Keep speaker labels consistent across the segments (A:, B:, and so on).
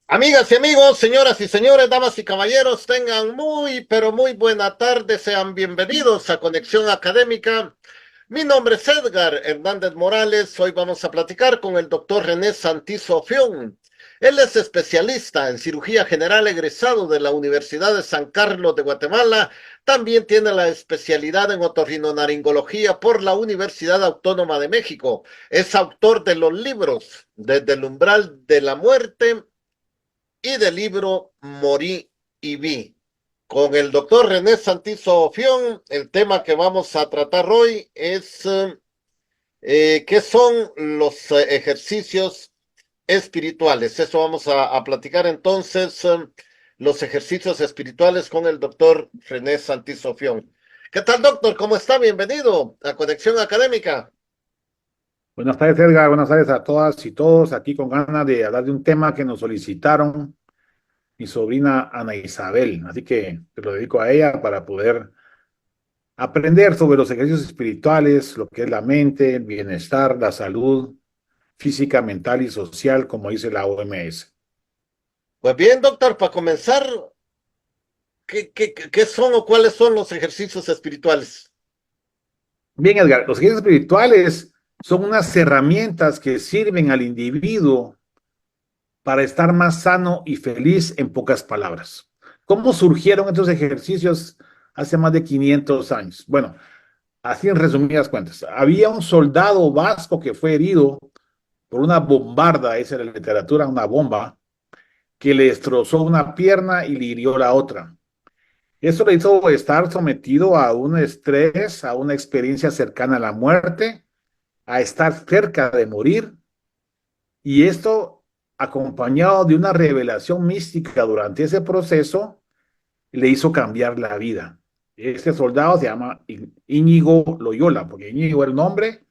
A: Amigas y amigos, señoras y señores, damas y caballeros, tengan muy, pero muy buena tarde. Sean bienvenidos a Conexión Académica. Mi nombre es Edgar Hernández Morales. Hoy vamos a platicar con el doctor René Santizo Fión. Él es especialista en cirugía general egresado de la Universidad de San Carlos de Guatemala. También tiene la especialidad en otorrinolaringología por la Universidad Autónoma de México. Es autor de los libros Desde el umbral de la muerte y del libro Morí y Vi. Con el doctor René Santizo Fión, el tema que vamos a tratar hoy es qué son los ejercicios espirituales. Eso vamos a platicar entonces, los ejercicios espirituales con el doctor René Santizo Fión. ¿Qué tal, doctor? ¿Cómo está? Bienvenido a Conexión Académica.
B: Buenas tardes, Edgar. Buenas tardes a todas y todos. Aquí con ganas de hablar de un tema que nos solicitaron mi sobrina Ana Isabel. Así que te lo dedico a ella para poder aprender sobre los ejercicios espirituales, lo que es la mente, el bienestar, la salud física, mental y social, como dice la OMS.
A: Pues bien, doctor, para comenzar, ¿qué son o cuáles son los ejercicios espirituales?
B: Bien, Edgar, los ejercicios espirituales son unas herramientas que sirven al individuo para estar más sano y feliz, en pocas palabras. ¿Cómo surgieron estos ejercicios hace más de 500 años? Bueno, así en resumidas cuentas, había un soldado vasco que fue herido por una bombarda, esa era la literatura, una bomba, que le destrozó una pierna y le hirió la otra. Eso le hizo estar sometido a un estrés, a una experiencia cercana a la muerte, a estar cerca de morir, y esto acompañado de una revelación mística durante ese proceso, le hizo cambiar la vida. Este soldado se llama Íñigo Loyola, porque Íñigo era el nombre,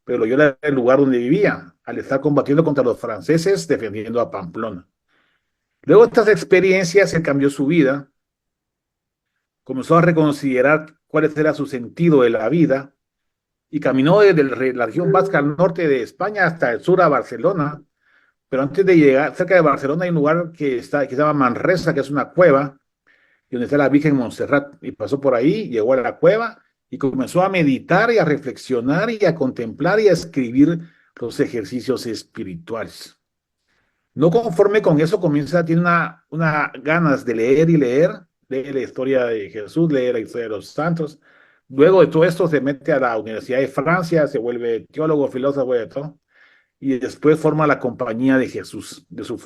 B: pero Loyola era el lugar donde vivía, al estar combatiendo contra los franceses defendiendo a Pamplona. Luego de estas experiencias, él cambió su vida, comenzó a reconsiderar cuál era su sentido de la vida y caminó desde la región vasca al norte de España hasta el sur a Barcelona. Pero antes de llegar, cerca de Barcelona hay un lugar que se llama Manresa, que es una cueva, y donde está la Virgen Montserrat. Y pasó por ahí, llegó a la cueva y comenzó a meditar y a reflexionar y a contemplar y a escribir los ejercicios espirituales. No conforme con eso, tiene una ganas de leer y leer, lee la historia de Jesús, lee la historia de los santos. Luego de todo esto se mete a la Universidad de Francia, se vuelve teólogo, filósofo de todo, y después forma la Compañía de Jesús. De su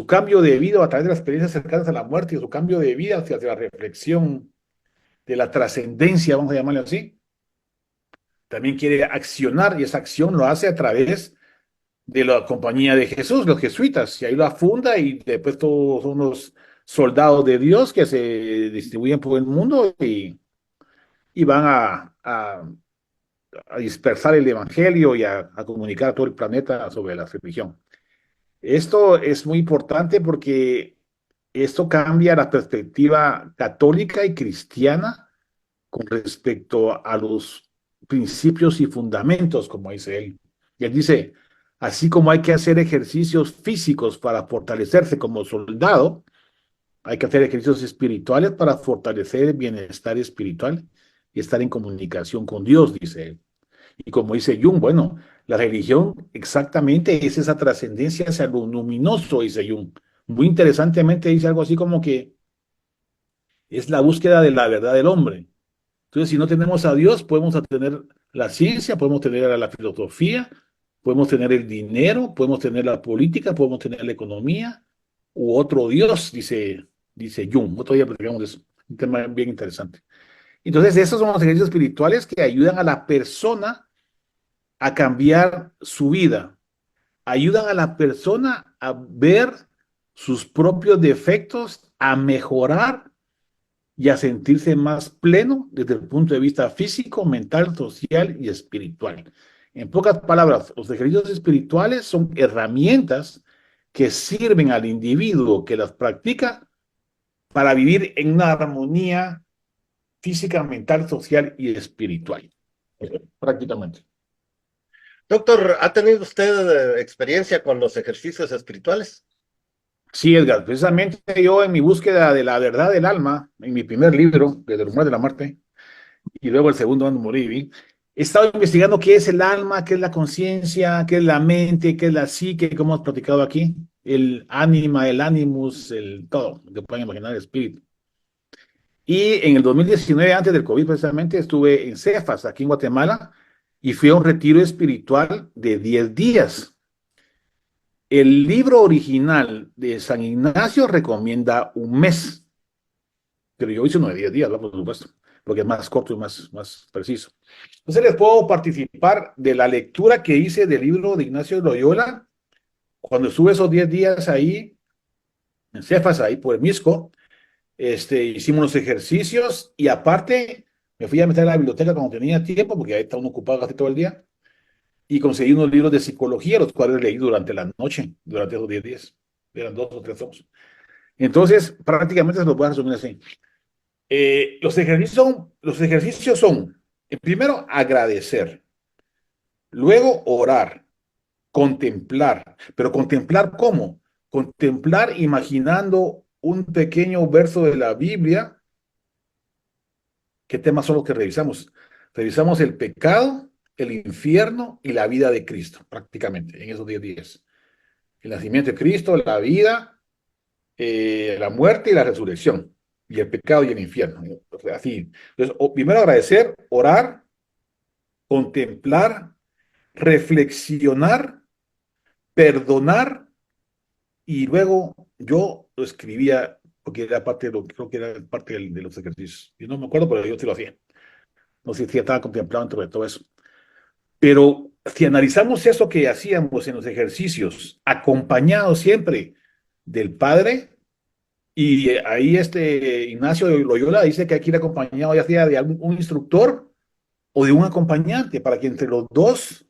B: cambio de vida a través de las experiencias cercanas a la muerte y de su cambio de vida hacia la reflexión de la trascendencia, vamos a llamarle así, también quiere accionar y esa acción lo hace a través de la Compañía de Jesús, los jesuitas, y ahí la funda y después todos son los soldados de Dios que se distribuyen por el mundo y van a dispersar el evangelio y a comunicar a todo el planeta sobre la religión. Esto es muy importante porque esto cambia la perspectiva católica y cristiana con respecto a los principios y fundamentos, como dice él. Y él dice, así como hay que hacer ejercicios físicos para fortalecerse como soldado, hay que hacer ejercicios espirituales para fortalecer el bienestar espiritual y estar en comunicación con Dios, dice él. Y como dice Jung, bueno, la religión exactamente es esa trascendencia hacia lo luminoso, dice Jung. Muy interesantemente dice algo así como que es la búsqueda de la verdad del hombre. Entonces, si no tenemos a Dios, podemos tener la ciencia, podemos tener la filosofía, podemos tener el dinero, podemos tener la política, podemos tener la economía u otro Dios, dice Jung. Otro día platicamos de eso, un tema bien interesante. Entonces, esos son los ejercicios espirituales que ayudan a la persona a cambiar su vida, ayudan a la persona a ver sus propios defectos, a mejorar y a sentirse más pleno desde el punto de vista físico, mental, social y espiritual. En pocas palabras, los ejercicios espirituales son herramientas que sirven al individuo que las practica para vivir en una armonía física, mental, social y espiritual. Prácticamente.
A: Doctor, ¿ha tenido usted experiencia con los ejercicios espirituales?
B: Sí, Edgar, precisamente yo en mi búsqueda de la verdad del alma, en mi primer libro, de Rumores de la Muerte, y luego el segundo, Cuando morí, he estado investigando qué es el alma, qué es la conciencia, qué es la mente, qué es la psique, como hemos platicado aquí, el ánima, el animus, el todo, lo que pueden imaginar, el espíritu. Y en el 2019, antes del COVID precisamente, estuve en Cefas, aquí en Guatemala, y fui a un retiro espiritual de 10 días. El libro original de San Ignacio recomienda un mes, pero yo hice uno de 10 días, ¿no? Por supuesto, porque es más corto y más preciso. Entonces les puedo participar de la lectura que hice del libro de Ignacio de Loyola cuando estuve esos 10 días ahí en Cefas, ahí por el Misco. Hicimos los ejercicios y aparte me fui a meter a la biblioteca cuando tenía tiempo, porque ahí está uno ocupado casi todo el día, y conseguí unos libros de psicología, los cuales leí durante la noche, durante esos 10 días. Eran dos o tres tomos. Entonces, prácticamente se los voy a resumir así. Los ejercicios son, primero, agradecer, luego orar, contemplar, pero contemplar ¿cómo? Contemplar imaginando un pequeño verso de la Biblia. ¿Qué temas son los que revisamos? Revisamos el pecado, el infierno y la vida de Cristo, prácticamente, en esos 10 días. El nacimiento de Cristo, la vida, la muerte y la resurrección, y el pecado y el infierno. Así. Entonces, primero agradecer, orar, contemplar, reflexionar, perdonar, y luego yo lo escribía, porque era parte de lo, creo que era parte de los ejercicios. Yo no me acuerdo, pero yo sí lo hacía. No sé si estaba contemplado entre todo eso. Pero si analizamos eso que hacíamos en los ejercicios, acompañados siempre del Padre, y ahí Ignacio de Loyola dice que hay que ir acompañado ya sea de algún un instructor o de un acompañante, para que entre los dos,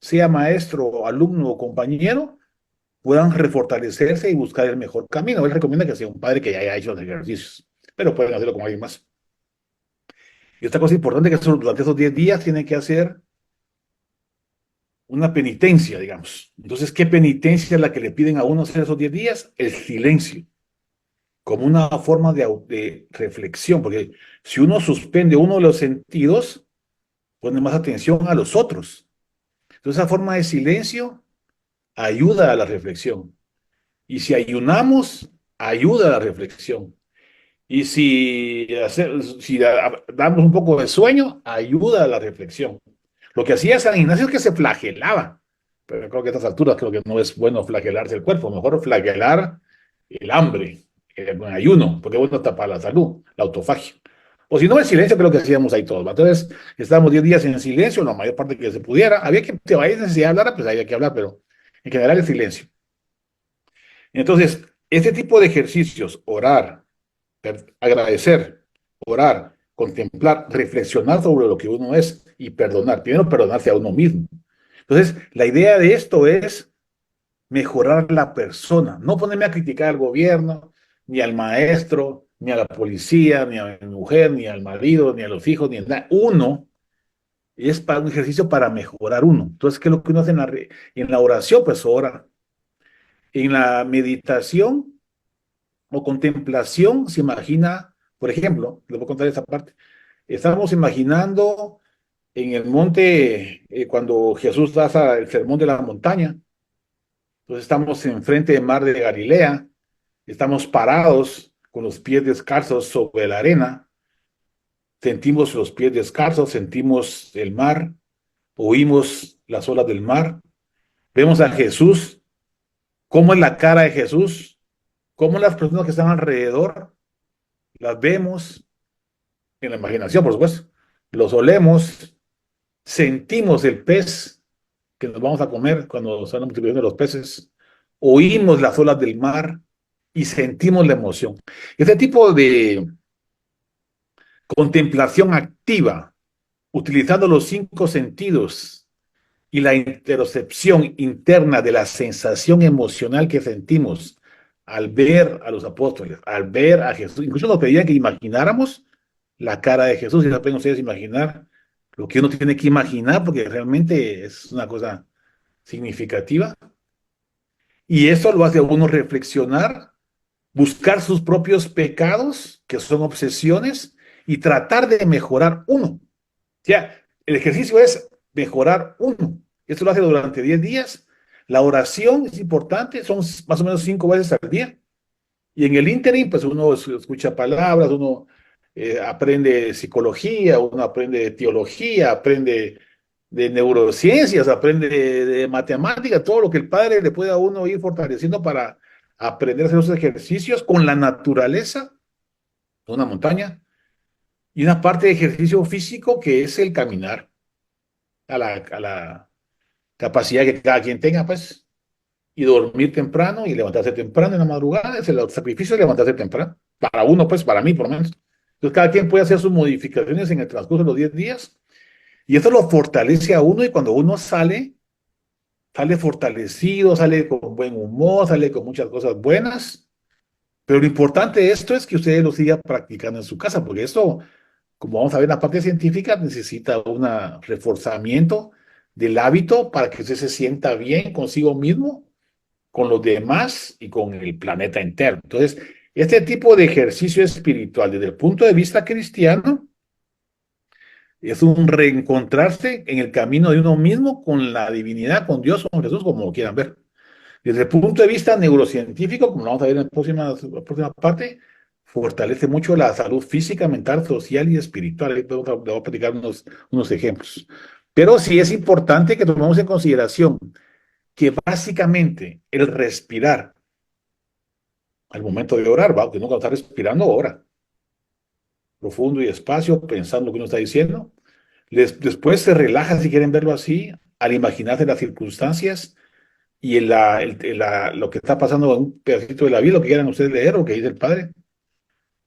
B: sea maestro, alumno o compañero, puedan refortalecerse y buscar el mejor camino. Él recomienda que sea un padre que ya haya hecho los ejercicios, pero pueden hacerlo con alguien más. Y otra cosa importante que durante esos 10 días tienen que hacer una penitencia, digamos. Entonces, ¿qué penitencia es la que le piden a uno hacer esos 10 días? El silencio, como una forma de reflexión, porque si uno suspende uno de los sentidos, pone más atención a los otros. Entonces, esa forma de silencio ayuda a la reflexión. Y si ayunamos, ayuda a la reflexión. Y si damos un poco de sueño, ayuda a la reflexión. Lo que hacía San Ignacio es que se flagelaba, pero creo que a estas alturas creo que no es bueno flagelarse el cuerpo, mejor flagelar el hambre, el ayuno, porque es bueno para la salud, la autofagia. O si no, el silencio, creo que hacíamos ahí todos. Entonces, estábamos 10 días en silencio, la mayor parte que se pudiera. Había que, si había necesidad de hablar, pues había que hablar, pero en general el silencio. Entonces, este tipo de ejercicios, orar, agradecer, orar, contemplar, reflexionar sobre lo que uno es y perdonar. Primero, perdonarse a uno mismo. Entonces, la idea de esto es mejorar la persona, no ponerme a criticar al gobierno, ni al maestro, ni a la policía, ni a mi mujer, ni al marido, ni a los hijos, ni a nada. Uno es para un ejercicio para mejorar uno. Entonces, ¿qué es lo que uno hace en la oración? Pues ora. En la meditación o contemplación se imagina, por ejemplo, les voy a contar esta parte. Estamos imaginando en el monte, cuando Jesús da el sermón de la montaña. Entonces estamos enfrente del mar de Galilea, estamos parados con los pies descalzos sobre la arena, sentimos los pies descalzos, sentimos el mar, oímos las olas del mar, vemos a Jesús, cómo es la cara de Jesús, cómo las personas que están alrededor las vemos en la imaginación, por supuesto, los olemos, sentimos el pez que nos vamos a comer cuando están multiplicando los peces, oímos las olas del mar y sentimos la emoción. Este tipo de contemplación activa, utilizando los 5 sentidos y la interocepción interna de la sensación emocional que sentimos al ver a los apóstoles, al ver a Jesús. Incluso nos pedían que imagináramos la cara de Jesús, y no pueden ustedes imaginar lo que uno tiene que imaginar, porque realmente es una cosa significativa. Y eso lo hace a uno reflexionar, buscar sus propios pecados, que son obsesiones, y tratar de mejorar uno. O sea, el ejercicio es mejorar uno. Esto lo hace durante 10 días. La oración es importante, son más o menos 5 veces al día. Y en el ínterin, pues uno escucha palabras, uno aprende psicología, uno aprende teología, aprende de neurociencias, aprende de matemáticas, todo lo que el padre le puede a uno ir fortaleciendo para aprender a hacer esos ejercicios con la naturaleza, una montaña, y una parte de ejercicio físico que es el caminar, a la capacidad que cada quien tenga, pues, y dormir temprano y levantarse temprano en la madrugada, es el sacrificio de levantarse temprano, para uno, pues, para mí, por lo menos. Entonces, cada quien puede hacer sus modificaciones en el transcurso de los 10 días, y esto lo fortalece a uno, y cuando uno sale fortalecido, sale con buen humor, sale con muchas cosas buenas. Pero lo importante de esto es que ustedes lo sigan practicando en su casa, porque esto, como vamos a ver en la parte científica, necesita un reforzamiento del hábito para que usted se sienta bien consigo mismo, con los demás y con el planeta entero. Entonces, este tipo de ejercicio espiritual desde el punto de vista cristiano es un reencontrarse en el camino de uno mismo con la divinidad, con Dios, con Jesús, como lo quieran ver. Desde el punto de vista neurocientífico, como lo vamos a ver en la próxima parte, fortalece mucho la salud física, mental, social y espiritual. Ahí le voy a platicar unos ejemplos. Pero sí es importante que tomemos en consideración que básicamente el respirar al momento de orar, ¿va? Que uno cuando está respirando, ora profundo y despacio, pensando lo que uno está diciendo. Después se relaja, si quieren verlo así, al imaginarse las circunstancias y lo que está pasando en un pedacito de la vida, lo que quieran ustedes leer, lo que dice el Padre,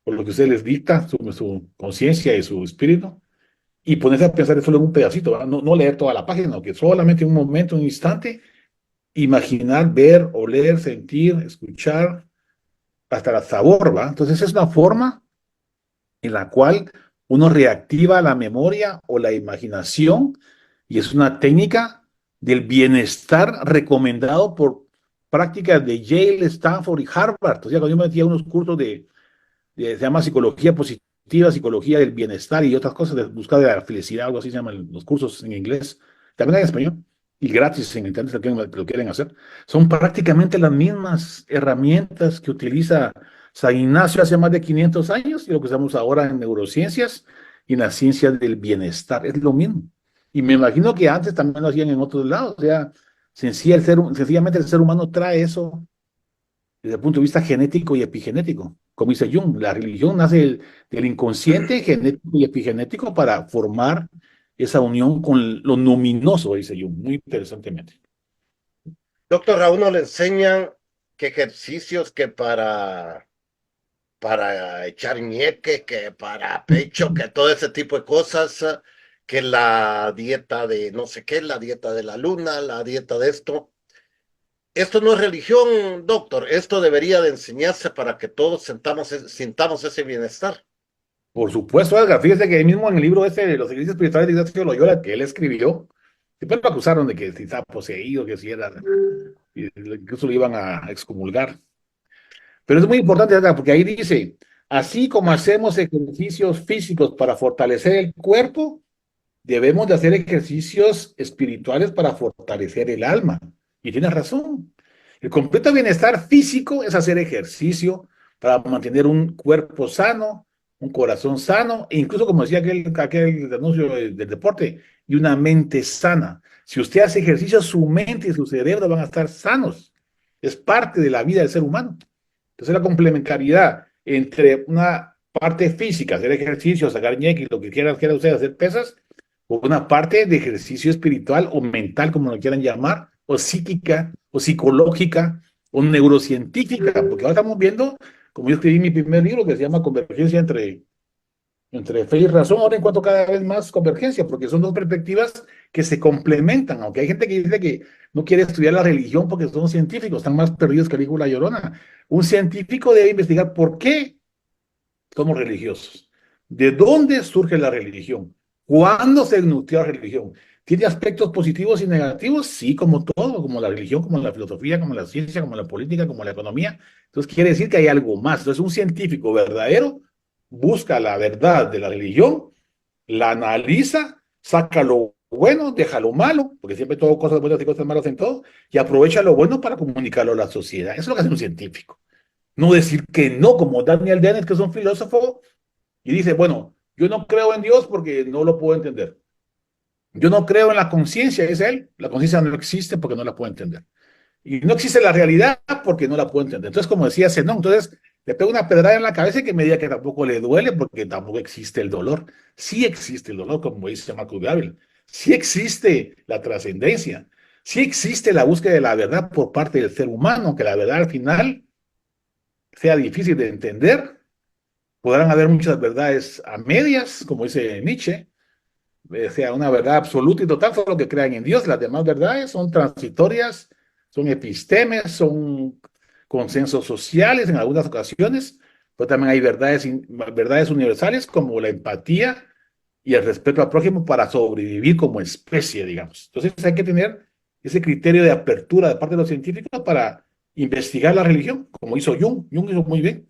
B: o lo que ustedes les dicta, su conciencia y su espíritu, y ponerse a pensar solo en un pedacito, ¿verdad? No, no leer toda la página, sino que solamente un momento, un instante, imaginar, ver, oler, sentir, escuchar, hasta el sabor, ¿va? Entonces es una forma en la cual uno reactiva la memoria o la imaginación, y es una técnica del bienestar recomendado por prácticas de Yale, Stanford y Harvard. O sea, cuando yo me metía a unos cursos se llama psicología positiva, psicología del bienestar y otras cosas, de buscar de la felicidad, algo así se llaman los cursos en inglés, también en español, y gratis en internet si lo quieren hacer. Son prácticamente las mismas herramientas que utiliza San Ignacio hace más de 500 años y lo que usamos ahora en neurociencias y en las ciencias del bienestar. Es lo mismo. Y me imagino que antes también lo hacían en otros lados. O sea, sencillamente el ser humano trae eso desde el punto de vista genético y epigenético. Como dice Jung, la religión nace del inconsciente genético y epigenético para formar esa unión con lo luminoso, dice Jung, muy interesantemente.
A: Doctor, a uno le enseñan que ejercicios que para echar ñeque, que para pecho, que todo ese tipo de cosas, que la dieta de no sé qué, la dieta de la luna, la dieta de esto. Esto no es religión, doctor. Esto debería de enseñarse para que todos sintamos ese bienestar.
B: Por supuesto, Edgar, fíjese que ahí mismo en el libro ese de los ejercicios espirituales de Ignacio Loyola que él escribió, después lo acusaron de que si estaba poseído, que si era, y incluso lo iban a excomulgar. Pero es muy importante, Edgar, porque ahí dice, así como hacemos ejercicios físicos para fortalecer el cuerpo, debemos de hacer ejercicios espirituales para fortalecer el alma. Y tienes razón. El completo bienestar físico es hacer ejercicio para mantener un cuerpo sano, un corazón sano, e incluso, como decía aquel anuncio del deporte, y una mente sana. Si usted hace ejercicio, su mente y su cerebro van a estar sanos. Es parte de la vida del ser humano. Entonces, la complementariedad entre una parte física, hacer ejercicio, sacar ñeque, lo que quiera usted, hacer pesas, o una parte de ejercicio espiritual o mental, como lo quieran llamar, o psíquica, o psicológica, o neurocientífica, porque ahora estamos viendo, como yo escribí en mi primer libro, que se llama Convergencia entre fe y razón, ahora encuentro cada vez más convergencia, porque son dos perspectivas que se complementan, aunque hay gente que dice que no quiere estudiar la religión porque son científicos, están más perdidos que el hijo de la Llorona. Un científico debe investigar por qué somos religiosos, de dónde surge la religión, cuándo se nutrió la religión, ¿Tiene aspectos positivos y negativos? Sí, como todo, como la religión, como la filosofía, como la ciencia, como la política, como la economía. Entonces quiere decir que hay algo más. Entonces un científico verdadero busca la verdad de la religión, la analiza, saca lo bueno, deja lo malo, porque siempre todo cosas buenas y cosas malas en todo, y aprovecha lo bueno para comunicarlo a la sociedad. Eso es lo que hace un científico. No decir que no, como Daniel Dennett, que es un filósofo, y dice, bueno, yo no creo en Dios porque no lo puedo entender. Yo no creo en la conciencia, es él. La conciencia no existe porque no la puedo entender. Y no existe la realidad porque no la puedo entender. Entonces, como decía Zenón, entonces le pego una pedrada en la cabeza y que me diga que tampoco le duele porque tampoco existe el dolor. Sí existe el dolor, como dice Marcus Gabriel. Sí existe la trascendencia. Sí existe la búsqueda de la verdad por parte del ser humano, que la verdad al final sea difícil de entender. Podrán haber muchas verdades a medias, como dice Nietzsche, sea una verdad absoluta y total, solo que crean en Dios. Las demás verdades son transitorias, son epistemes, son consensos sociales en algunas ocasiones, pero también hay verdades universales como la empatía y el respeto al prójimo para sobrevivir como especie, digamos. Entonces hay que tener ese criterio de apertura de parte de los científicos para investigar la religión, como hizo Jung. Jung hizo muy bien.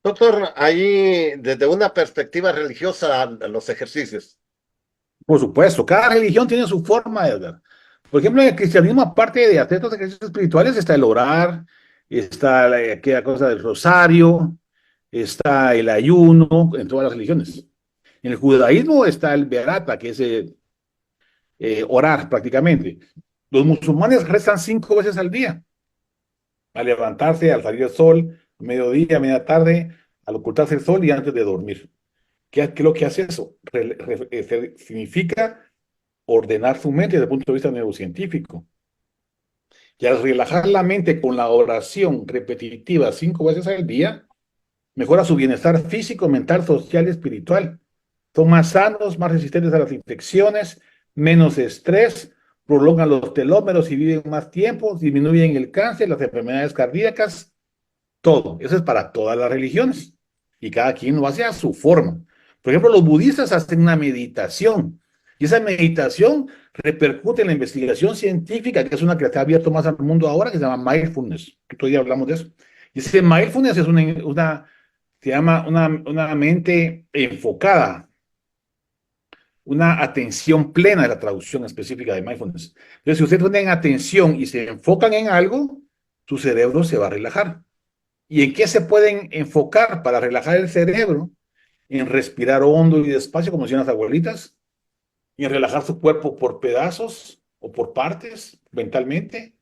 A: Doctor, ahí desde una perspectiva religiosa, los ejercicios.
B: Por supuesto, cada religión tiene su forma, Edgar. Por ejemplo, en el cristianismo, aparte de hacer estos ejercicios espirituales, está el orar, está aquella cosa del rosario, está el ayuno, en todas las religiones. En el judaísmo está el Bearata, que es orar prácticamente. Los musulmanes rezan 5 veces al día, al levantarse, al salir el sol, a mediodía, a media tarde, al ocultarse el sol y antes de dormir. ¿Qué es lo que hace eso? Significa ordenar su mente desde el punto de vista neurocientífico. Y al relajar la mente con la oración repetitiva 5 veces al día, mejora su bienestar físico, mental, social y espiritual. Son más sanos, más resistentes a las infecciones, menos estrés, prolongan los telómeros y viven más tiempo, disminuyen el cáncer, las enfermedades cardíacas, todo. Eso es para todas las religiones. Y cada quien lo hace a su forma. Por ejemplo, los budistas hacen una meditación. Y esa meditación repercute en la investigación científica, que es una que está abierto más al mundo ahora, que se llama mindfulness. Que todavía hablamos de eso. Y ese mindfulness es se llama una mente enfocada, una atención plena de la traducción específica de mindfulness. Entonces, si ustedes ponen atención y se enfocan en algo, su cerebro se va a relajar. ¿Y en qué se pueden enfocar para relajar el cerebro? En respirar hondo y despacio, como decían las abuelitas, y en relajar su cuerpo por pedazos o por partes mentalmente,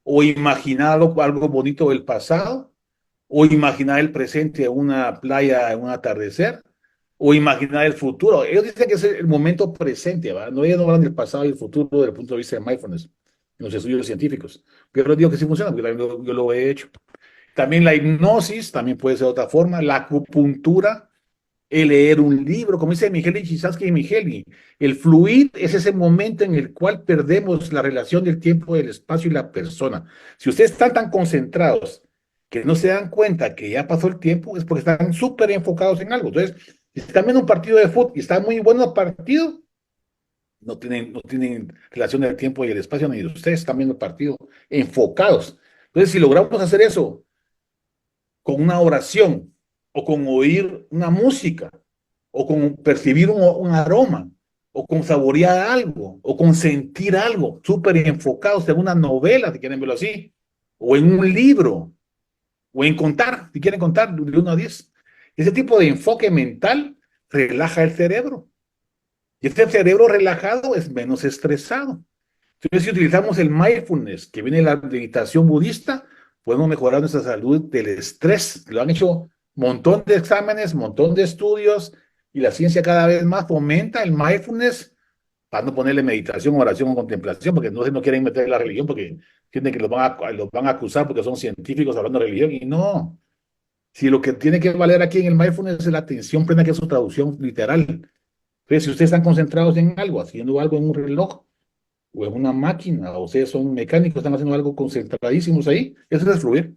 B: o imaginar algo bonito del pasado, o imaginar el presente en una playa, en un atardecer, o imaginar el futuro. Ellos dicen que es el momento presente, ¿va? No, ellos no hablan del pasado y el futuro desde el punto de vista de mindfulness, en los estudios científicos. Pero yo digo que sí funciona, porque también yo lo he hecho. También la hipnosis, también puede ser otra forma, la acupuntura, el leer un libro, como dice Mihaly Csikszentmihalyi, el fluir es ese momento en el cual perdemos la relación del tiempo, del espacio y la persona. Si ustedes están tan concentrados que no se dan cuenta que ya pasó el tiempo, es porque están súper enfocados en algo. Entonces, si están viendo un partido de fútbol y está muy bueno el partido, no tienen relación del tiempo y el espacio, ni ustedes están viendo el partido enfocados. Entonces, si logramos hacer eso con una oración, o con oír una música, o con percibir un aroma, o con saborear algo, o con sentir algo, súper enfocados en una novela, si quieren verlo así, o en un libro, o en contar, si quieren contar de 1 a 10. Ese tipo de enfoque mental relaja el cerebro. Y este cerebro relajado es menos estresado. Entonces, si utilizamos el mindfulness, que viene de la meditación budista, podemos mejorar nuestra salud del estrés. Lo han hecho un montón de exámenes, un montón de estudios, y la ciencia cada vez más fomenta el mindfulness para no ponerle meditación, oración o contemplación, porque no quieren meter la religión porque sienten que los van a acusar porque son científicos hablando de religión, y no. Si lo que tiene que valer aquí en el mindfulness es la atención plena, que es su traducción literal. Entonces, si ustedes están concentrados en algo, haciendo algo en un reloj, o en una máquina, o sea, son mecánicos, están haciendo algo concentradísimos ahí, eso es fluir,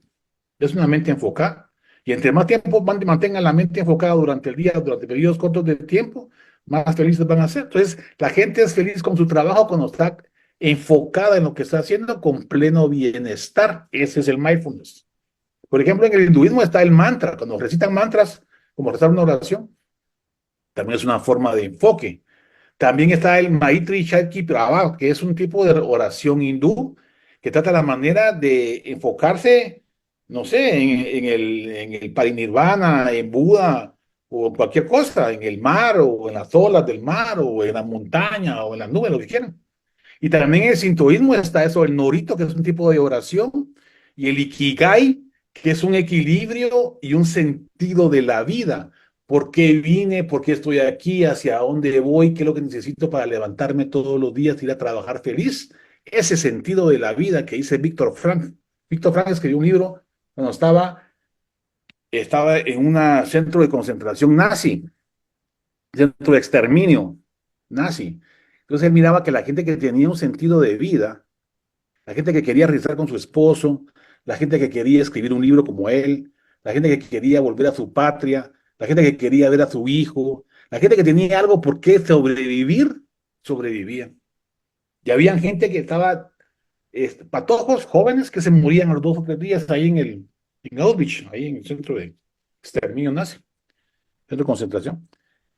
B: es una mente enfocada. Y entre más tiempo mantengan la mente enfocada durante el día, durante periodos cortos de tiempo, más felices van a ser. Entonces, la gente es feliz con su trabajo cuando está enfocada en lo que está haciendo con pleno bienestar. Ese es el mindfulness. Por ejemplo, en el hinduismo está el mantra. Cuando recitan mantras, como rezar una oración, también es una forma de enfoque. También está el Maitri Shakti Prabha, que es un tipo de oración hindú que trata la manera de enfocarse, no sé, en el parinirvana, en Buda, o en cualquier cosa, en el mar, o en las olas del mar, o en la montaña, o en las nubes, lo que quieran. Y también en el sintoísmo está eso, el norito, que es un tipo de oración, y el ikigai, que es un equilibrio y un sentido de la vida. ¿Por qué vine? ¿Por qué estoy aquí? ¿Hacia dónde voy? ¿Qué es lo que necesito para levantarme todos los días, ir a trabajar feliz? Ese sentido de la vida que dice Víctor Frank. Víctor Frank escribió un libro cuando estaba en un centro de concentración nazi, centro de exterminio nazi. Entonces él miraba que la gente que tenía un sentido de vida, la gente que quería regresar con su esposo, la gente que quería escribir un libro como él, la gente que quería volver a su patria, la gente que quería ver a su hijo, la gente que tenía algo por qué sobrevivir, sobrevivía. Y había gente que estaba, patojos, jóvenes, que se morían a los 2 o 3 días ahí en Auschwitz, ahí en el centro de exterminio nazi, centro de concentración.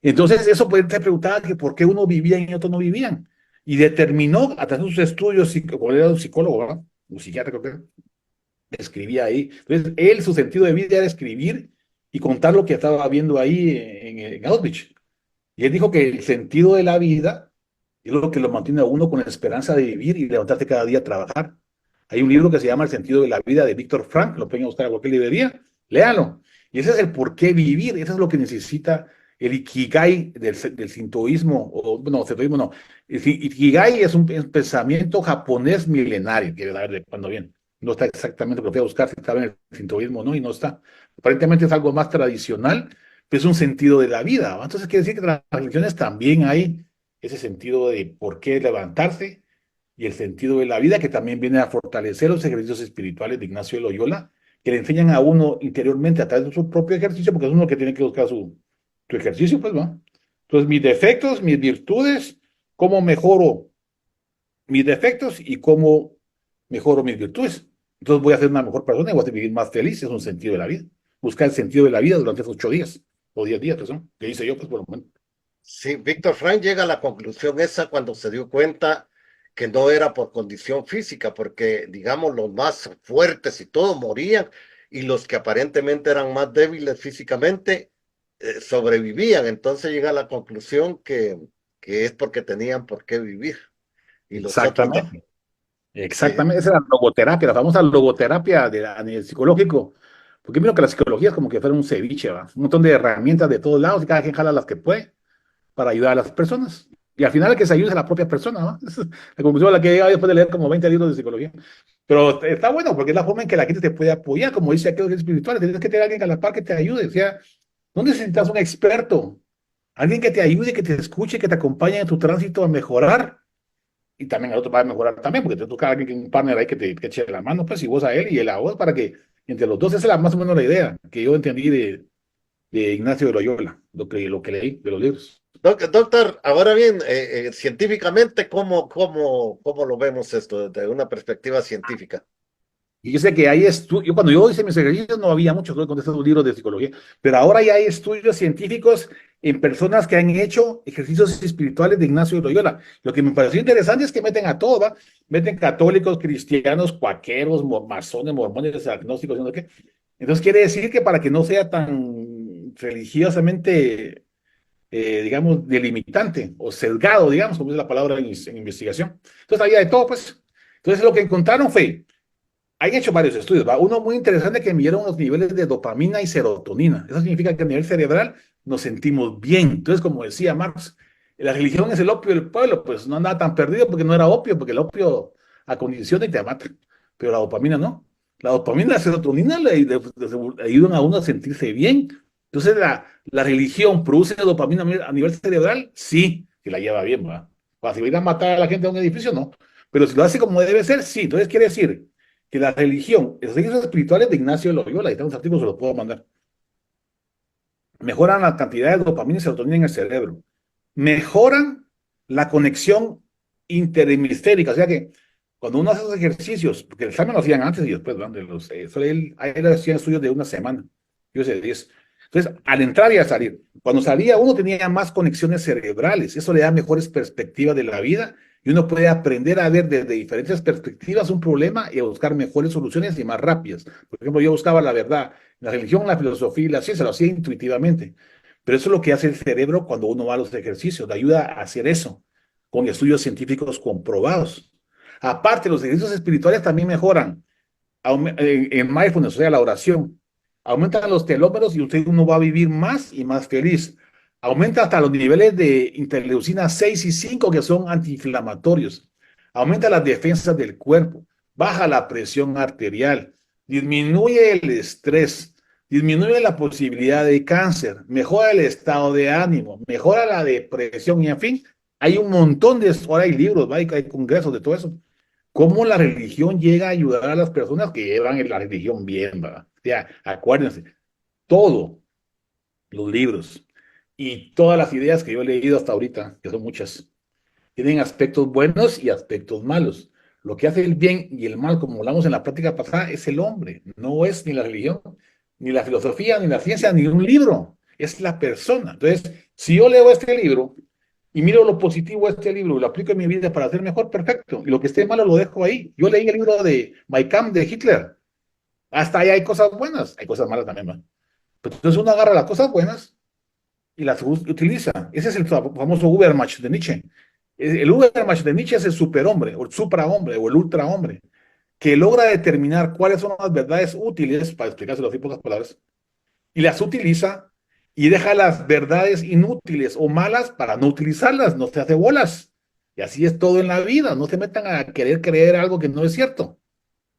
B: Entonces, eso pues te preguntaba que por qué uno vivía y otros no vivían. Y determinó, a través de sus estudios, como era un psicólogo, ¿verdad? Un psiquiatra, creo que era, escribía ahí. Entonces, él, su sentido de vida era escribir y contar lo que estaba viendo ahí en Auschwitz. Y él dijo que el sentido de la vida es lo que lo mantiene a uno con la esperanza de vivir y levantarte cada día a trabajar. Hay un libro que se llama El sentido de la vida de Víctor Frank, lo pueden buscar a cualquier librería, léalo. Y ese es el por qué vivir, eso es lo que necesita el Ikigai del sintoísmo, o no, sintoísmo no. Ikigai es un pensamiento japonés milenario, que a ver de cuándo viene. No está exactamente, pero voy a buscar si estaba en el sintoísmo, ¿no? Y no está. Aparentemente es algo más tradicional, pero es un sentido de la vida, ¿va? Entonces quiere decir que en las religiones también hay ese sentido de por qué levantarse y el sentido de la vida, que también viene a fortalecer los ejercicios espirituales de Ignacio de Loyola, que le enseñan a uno interiormente a través de su propio ejercicio, porque es uno que tiene que buscar su ejercicio, pues, ¿no? Entonces, mis defectos, mis virtudes, cómo mejoro mis defectos y cómo mejoro mis virtudes. Entonces voy a ser una mejor persona y voy a vivir más feliz, es un sentido de la vida. Buscar el sentido de la vida durante esos 8 días o 10 días, pues, ¿no? Que hice yo, pues, por lo menos.
A: Sí, Víctor Frank llega a la conclusión esa cuando se dio cuenta que no era por condición física, porque, digamos, los más fuertes y todos morían, y los que aparentemente eran más débiles físicamente sobrevivían. Entonces llega a la conclusión que es porque tenían por qué vivir, y los otros no.
B: Exactamente.
A: Sí,
B: Exactamente, esa es la logoterapia, la famosa logoterapia a nivel psicológico. Porque miro que la psicología es como que fuera un ceviche, ¿va? Un montón de herramientas de todos lados y cada quien jala las que puede para ayudar a las personas. Y al final el que se ayuda es a la propia persona, ¿va? Esa es la conclusión a la que he llegado después de leer como 20 libros de psicología. Pero está bueno porque es la forma en que la gente te puede apoyar, como dice aquellos espirituales, tienes que tener alguien a la par que te ayude. O sea, no necesitas un experto, alguien que te ayude, que te escuche, que te acompañe en tu tránsito a mejorar y también el otro va a mejorar también, porque te toca alguien, un partner ahí que eche la mano, pues, y vos a él y él a vos, para que entre los dos, esa es más o menos la idea que yo entendí de Ignacio de Loyola, lo que leí de los libros.
A: Doctor, ahora bien, científicamente, ¿cómo lo vemos esto desde una perspectiva científica?
B: Y yo sé que hay estudios, cuando yo hice mis ejercicios no había mucho con estos libros de psicología, pero ahora ya hay estudios científicos en personas que han hecho ejercicios espirituales de Ignacio de Loyola. Lo que me pareció interesante es que meten a todo, ¿va? Meten católicos, cristianos, cuaqueros, masones, mormones, agnósticos, no sé qué. Entonces quiere decir que para que no sea tan religiosamente, digamos, delimitante o sesgado, digamos, como es la palabra en investigación. Entonces había de todo, pues. Entonces lo que encontraron fue han hecho varios estudios, ¿va? Uno muy interesante que midieron los niveles de dopamina y serotonina. Eso significa que a nivel cerebral nos sentimos bien. Entonces, como decía Marx, la religión es el opio del pueblo, pues no andaba tan perdido porque no era opio, porque el opio acondiciona y te mata, pero la dopamina no. La dopamina y la serotonina le ayudan a uno a sentirse bien. Entonces, la religión produce dopamina a nivel cerebral, sí, que la lleva bien, ¿va? Para si va a ir a matar a la gente a un edificio, no. Pero si lo hace como debe ser, sí. Entonces, quiere decir que la religión, los ejercicios espirituales de Ignacio de Loyola, y tengo unos artículos, se los puedo mandar, mejoran la cantidad de dopamina y serotonina en el cerebro. mejoran la conexión interhemisférica. O sea que cuando uno hace esos ejercicios, porque el examen lo hacían antes y después, ¿no? Él hacía estudios de una semana, yo sé, 10. Entonces, al entrar y al salir, cuando salía uno tenía más conexiones cerebrales, eso le da mejores perspectivas de la vida y uno puede aprender a ver desde diferentes perspectivas un problema y a buscar mejores soluciones y más rápidas. Por ejemplo, yo buscaba la verdad, la religión, la filosofía y la ciencia, lo hacía intuitivamente. Pero eso es lo que hace el cerebro cuando uno va a los ejercicios, le ayuda a hacer eso, con estudios científicos comprobados. Aparte, los ejercicios espirituales también mejoran en mindfulness, o sea, la oración. Aumentan los telómeros y usted uno va a vivir más y más feliz. Aumenta hasta los niveles de interleucina 6 y 5 que son antiinflamatorios. Aumenta las defensas del cuerpo. Baja la presión arterial. Disminuye el estrés. Disminuye la posibilidad de cáncer. Mejora el estado de ánimo. Mejora la depresión. Y en fin, hay un montón de... Ahora hay libros, hay congresos de todo eso. Cómo la religión llega a ayudar a las personas que llevan la religión bien, ¿verdad? O sea, acuérdense, todo, los libros y todas las ideas que yo he leído hasta ahorita, que son muchas, tienen aspectos buenos y aspectos malos. Lo que hace el bien y el mal, como hablamos en la práctica pasada, es el hombre, no es ni la religión, ni la filosofía, ni la ciencia, ni un libro, es la persona. Entonces, si yo leo este libro y miro lo positivo de este libro y lo aplico en mi vida para ser mejor, perfecto. Y lo que esté malo lo dejo ahí. Yo leí el libro de Mein Kampf de Hitler. Hasta ahí hay cosas buenas, hay cosas malas también, ¿no? Pero entonces uno agarra las cosas buenas y las utiliza. Ese es el famoso Übermensch de Nietzsche. El Übermensch de Nietzsche es el superhombre, o el suprahombre, o el ultrahombre, que logra determinar cuáles son las verdades útiles, para explicárselo así en pocas palabras, y las utiliza y deja las verdades inútiles o malas para no utilizarlas, no se hace bolas. Y así es todo en la vida, no se metan a querer creer algo que no es cierto,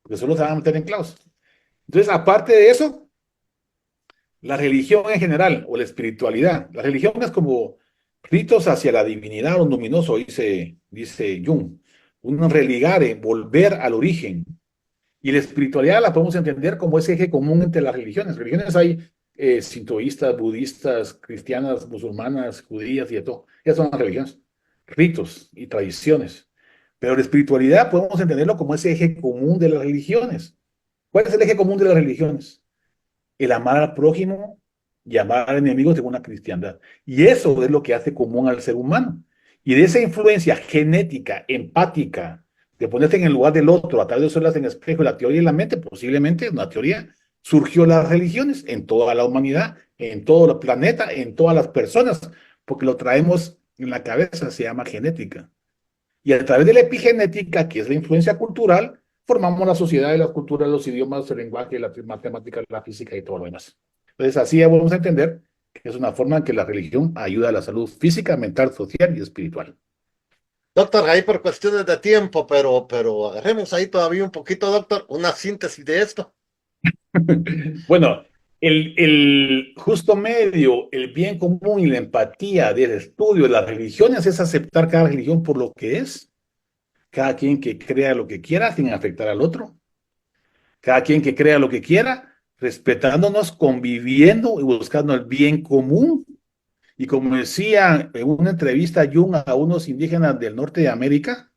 B: porque solo se van a meter en clavos. Entonces, aparte de eso, la religión en general o la espiritualidad, la religión es como ritos hacia la divinidad o luminoso, dice Jung, un religare, volver al origen. Y la espiritualidad la podemos entender como ese eje común entre las religiones. Religiones hay sintoístas, budistas, cristianas, musulmanas, judías y de todo. Esas son las religiones, ritos y tradiciones. Pero la espiritualidad podemos entenderlo como ese eje común de las religiones. ¿Cuál es el eje común de las religiones? El amar al prójimo y amar al enemigo según la cristiandad. Y eso es lo que hace común al ser humano. Y de esa influencia genética, empática, de ponerte en el lugar del otro, a través de usarlas en espejo, la teoría y la mente, posiblemente una teoría, surgió las religiones en toda la humanidad, en todo el planeta, en todas las personas, porque lo traemos en la cabeza, se llama genética. Y a través de la epigenética, que es la influencia cultural, formamos la sociedad y las culturas, los idiomas, el lenguaje, la matemática, la física y todo lo demás. Entonces, así vamos a entender que es una forma en que la religión ayuda a la salud física, mental, social y espiritual.
A: Doctor, ahí por cuestiones de tiempo, pero agarremos ahí todavía un poquito, doctor, una síntesis de esto.
B: Bueno, el justo medio, el bien común y la empatía del estudio de las religiones es aceptar cada religión por lo que es, cada quien que crea lo que quiera sin afectar al otro, cada quien que crea lo que quiera, respetándonos, conviviendo y buscando el bien común. Y como decía en una entrevista Jung a unos indígenas del norte de América,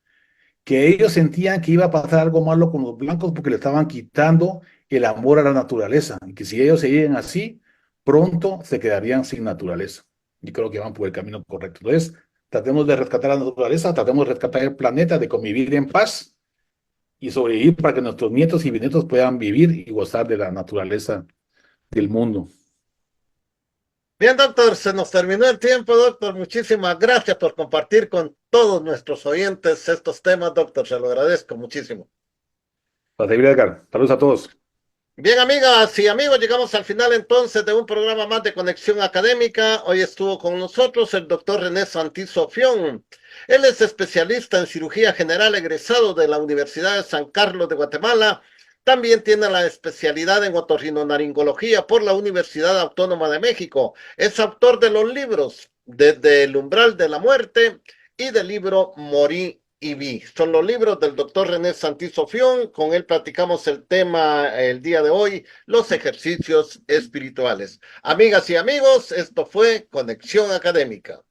B: que ellos sentían que iba a pasar algo malo con los blancos porque le estaban quitando el amor a la naturaleza, y que si ellos seguían así, pronto se quedarían sin naturaleza. Y creo que van por el camino correcto. Entonces, tratemos de rescatar la naturaleza, tratemos de rescatar el planeta, de convivir en paz y sobrevivir para que nuestros nietos y bisnietos puedan vivir y gozar de la naturaleza del mundo.
A: Bien, doctor, se nos terminó el tiempo, doctor. Muchísimas gracias por compartir con todos nuestros oyentes estos temas, doctor. Se lo agradezco muchísimo.
B: Para servir, Edgar. Saludos a todos.
A: Bien, amigas y amigos, llegamos al final entonces de un programa más de Conexión Académica. Hoy estuvo con nosotros el doctor René Santizo Fión. Él es especialista en cirugía general egresado de la Universidad de San Carlos de Guatemala. También tiene la especialidad en otorrinolaringología por la Universidad Autónoma de México. Es autor de los libros Desde el umbral de la muerte y del libro Morí y vi. Son los libros del doctor René Santizo Fión. Con él platicamos el tema el día de hoy, los ejercicios espirituales. Amigas y amigos, esto fue Conexión Académica.